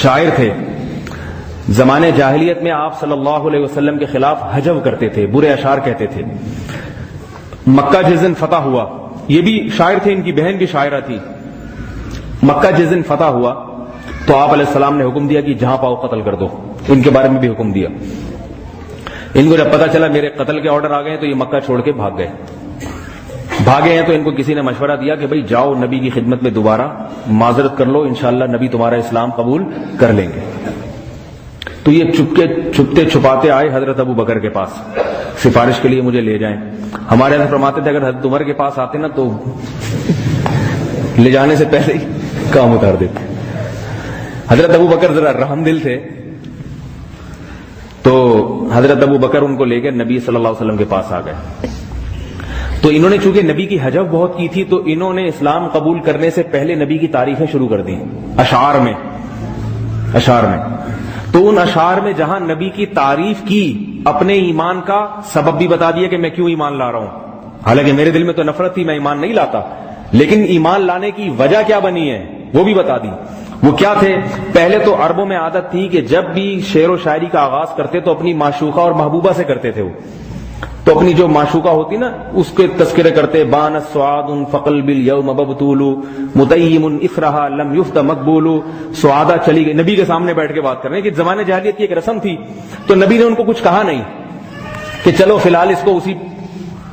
شاعر تھے. زمانے جاہلیت میں آپ صلی اللہ علیہ وسلم کے خلاف حجو کرتے تھے, برے اشعار کہتے تھے. مکہ جس دن فتح ہوا, یہ بھی شاعر تھے, ان کی بہن بھی شاعرہ تھی. مکہ جس دن فتح ہوا تو آپ علیہ السلام نے حکم دیا کہ جہاں پاؤ قتل کر دو. ان کے بارے میں بھی حکم دیا. ان کو جب پتا چلا میرے قتل کے آرڈر آ گئے تو یہ مکہ چھوڑ کے بھاگ گئے ہیں. تو ان کو کسی نے مشورہ دیا کہ بھئی جاؤ نبی کی خدمت میں دوبارہ معذرت کر لو, انشاءاللہ نبی تمہارا اسلام قبول کر لیں گے. تو یہ چھپتے چھپاتے آئے حضرت ابو بکر کے پاس, سفارش کے لیے مجھے لے جائیں. ہمارے یہاں فرماتے تھے اگر حضرت عمر کے پاس آتے نا تو لے جانے سے پہلے ہی کام اتار دیتے. حضرت ابو بکر ذرا رحم دل تھے, تو حضرت ابو بکر ان کو لے کر نبی صلی اللہ علیہ وسلم کے پاس آ گئے. تو انہوں نے چونکہ نبی کی حجو بہت کی تھی تو انہوں نے اسلام قبول کرنے سے پہلے نبی کی تعریفیں شروع کر دی اشعار میں. تو ان اشعار میں جہاں نبی کی تعریف کی, اپنے ایمان کا سبب بھی بتا دیا کہ میں کیوں ایمان لا رہا ہوں. حالانکہ میرے دل میں تو نفرت تھی, میں ایمان نہیں لاتا, لیکن ایمان لانے کی وجہ کیا بنی ہے وہ بھی بتا دی. وہ کیا تھے؟ پہلے تو عربوں میں عادت تھی کہ جب بھی شعر و شاعری کا آغاز کرتے تو اپنی معشوقہ اور محبوبہ سے کرتے تھے. وہ تو اپنی جو معشوقہ ہوتی نا اس کے تذکرے کرتے, بان سعاد فقل بالیوم مبتول متیم افرحا لم یفت مقبول. سعادہ چلی گئی, نبی کے سامنے بیٹھ کے بات کر رہے ہیں کہ زمانے جاہلیت کی ایک رسم تھی. تو نبی نے ان کو کچھ کہا نہیں کہ چلو فی الحال اس کو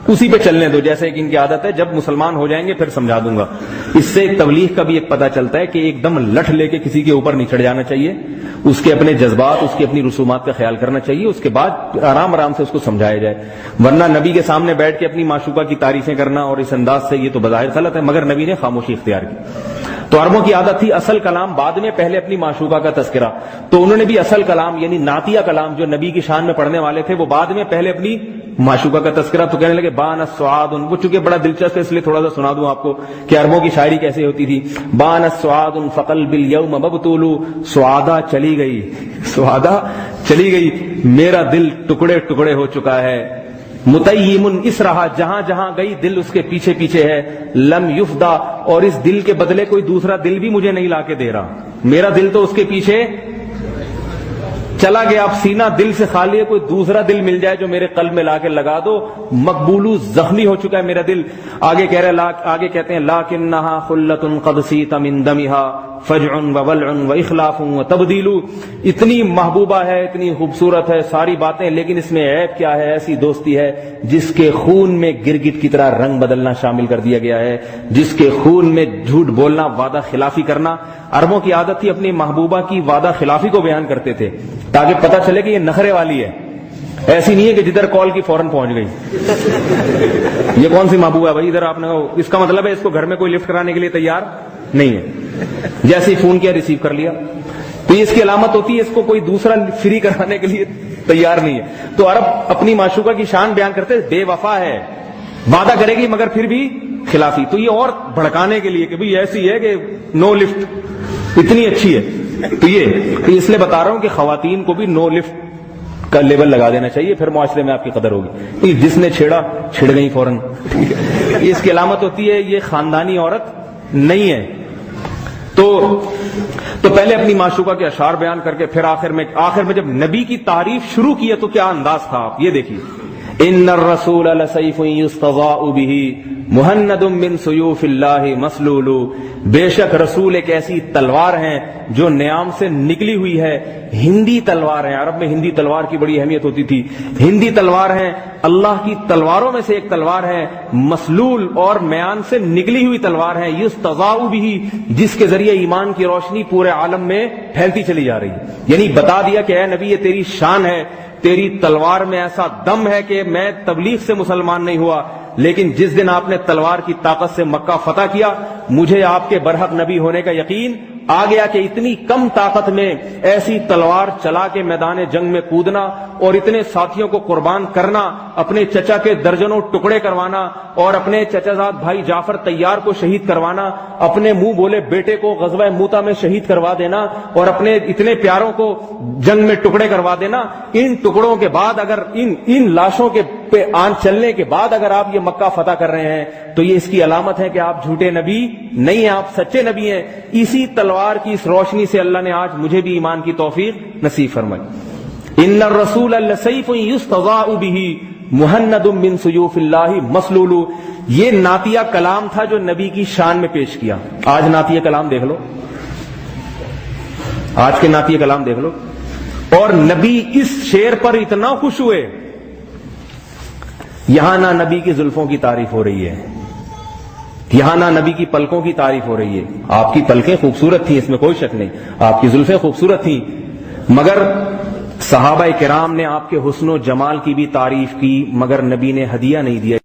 اسی پہ چلنے دو, جیسے کہ ان کی عادت ہے, جب مسلمان ہو جائیں گے پھر سمجھا دوں گا. اس سے ایک تبلیغ کا بھی ایک پتہ چلتا ہے کہ ایک دم لٹھ لے کے کسی کے اوپر نہیں چڑھ جانا چاہیے, اس کے اپنے جذبات, اس کی اپنی رسومات کا خیال کرنا چاہیے, اس کے بعد آرام سے اس کو سمجھایا جائے. ورنہ نبی کے سامنے بیٹھ کے اپنی معشوقہ کی تعریفیں کرنا اور اس انداز سے, یہ تو بظاہر غلط ہے, مگر نبی نے خاموشی اختیار کی. تو عربوں کی عادت تھی اصل کلام بعد میں, پہلے اپنی معشوقہ کا تذکرہ. تو انہوں نے بھی اصل کلام یعنی نعتیہ کلام جو نبی کی شان میں پڑھنے والے تھے وہ بعد میں, پہلے اپنی معشوقہ کا تذکرہ. تو کہنے لگے بان السعاد, وہ چونکہ بڑا دلچسپ ہے اس لیے تھوڑا سا سنا دوں آپ کو کہ عربوں کی شاعری کیسے ہوتی تھی. بان السعاد فقل بالیوم مبتول, سعادہ چلی گئی, میرا دل ٹکڑے ٹکڑے ہو چکا ہے. متیم اس رہا, جہاں جہاں گئی دل اس کے پیچھے پیچھے ہے. لم یفدا, اور اس دل کے بدلے کوئی دوسرا دل بھی مجھے نہیں لا کے دے رہا, میرا دل تو اس کے پیچھے چلا گیا. اب سینہ دل سے خالی ہے, کوئی دوسرا دل مل جائے جو میرے قلب میں لا کے لگا دو. مقبولو, زخمی ہو چکا ہے میرا دل. آگے کہتے ہیں لاکنھا خلۃ قد سیت من دمھا فجع وولع واخلاف وتبدیل. اتنی محبوبہ ہے, اتنی خوبصورت ہے, ساری باتیں, لیکن اس میں عیب کیا ہے؟ ایسی دوستی ہے جس کے خون میں گرگٹ کی طرح رنگ بدلنا شامل کر دیا گیا ہے, جس کے خون میں جھوٹ بولنا, وعدہ خلافی کرنا. عربوں کی عادت تھی اپنی محبوبہ کی وعدہ خلافی کو بیان کرتے تھے تاکہ پتہ چلے کہ یہ نخرے والی ہے, ایسی نہیں ہے کہ جدھر کال کی فوراً پہنچ گئی. یہ کون سی محبوبہ ہے بھائی ادھر, آپ نے اس کا مطلب ہے اس کو گھر میں کوئی لفٹ کرانے کے لیے تیار نہیں ہے, جیسے ہی فون کیا ریسیو کر لیا. تو اس کی علامت ہوتی ہے اس کو کوئی دوسرا فری کرانے کے لیے تیار نہیں ہے. تو عرب اپنی معشوقہ کی شان بیان کرتے, بے وفا ہے, وعدہ کرے گی مگر پھر بھی خلافی. تو یہ اور بھڑکانے کے لیے کہ بھئی ایسی ہے کہ نو لفٹ, اتنی اچھی ہے. تو یہ اس لیے بتا رہا ہوں کہ خواتین کو بھی نو لفٹ کا لیبل لگا دینا چاہیے, پھر معاشرے میں آپ کی قدر ہوگی. جس نے چھیڑا چھڑ گئی فوراً. اس کی علامت ہوتی ہے یہ خاندانی عورت نہیں ہے. تو پہلے اپنی معشوقہ کے اشعار بیان کر کے پھر آخر میں جب نبی کی تعریف شروع کی ہے تو کیا انداز تھا, آپ یہ دیکھیے. ان الرسول لسیف یستضاء به مہند من سیوف اللہ مسلول. بے شک رسول ایک ایسی تلوار ہیں جو نیام سے نکلی ہوئی ہے. ہندی تلوار ہیں, عرب میں ہندی تلوار کی بڑی اہمیت ہوتی تھی. ہندی تلوار ہیں, اللہ کی تلواروں میں سے ایک تلوار ہے. مسلول, اور میان سے نکلی ہوئی تلوار ہے. یستضاء به, جس کے ذریعے ایمان کی روشنی پورے عالم میں پھیلتی چلی جا رہی ہے. یعنی بتا دیا کہ اے نبی یہ تیری شان ہے, تیری تلوار میں ایسا دم ہے کہ میں تبلیغ سے مسلمان نہیں ہوا, لیکن جس دن آپ نے تلوار کی طاقت سے مکہ فتح کیا مجھے آپ کے برحق نبی ہونے کا یقین آ گیا کہ اتنی کم طاقت میں ایسی تلوار چلا کے میدان جنگ میں کودنا اور اتنے ساتھیوں کو قربان کرنا, اپنے چچا کے درجنوں ٹکڑے کروانا اور اپنے چچا زاد بھائی جعفر طیار کو شہید کروانا, اپنے منہ بولے بیٹے کو غزوہ موتا میں شہید کروا دینا اور اپنے اتنے پیاروں کو جنگ میں ٹکڑے کروا دینا. ان ٹکڑوں کے بعد اگر ان لاشوں کے پہ چلنے کے بعد اگر آپ یہ مکہ فتح کر رہے ہیں تو یہ اس کی علامت ہے کہ آپ جھوٹے نبی نہیں ہیں، آپ سچے نبی ہیں۔ اسی تلوار کی اس روشنی سے اللہ نے آج مجھے بھی ایمان کی توفیق نصیب فرمائی۔ ان الرسول لسیف یستضاء به مہند من سیوف اللہ مسلول، یہ نعتیہ کلام تھا جو نبی کی شان میں پیش کیا۔ آج نعتیہ کلام دیکھ لو، آج کے نعتیہ کلام دیکھ لو، اور نبی اس شعر پر اتنا خوش ہوئے، یہاں نہ نبی کی زلفوں کی تعریف ہو رہی ہے، یہاں نہ نبی کی پلکوں کی تعریف ہو رہی ہے۔ آپ کی پلکیں خوبصورت تھیں، اس میں کوئی شک نہیں، آپ کی زلفیں خوبصورت تھیں، مگر صحابہ کرام نے آپ کے حسن و جمال کی بھی تعریف کی، مگر نبی نے ہدیہ نہیں دیا۔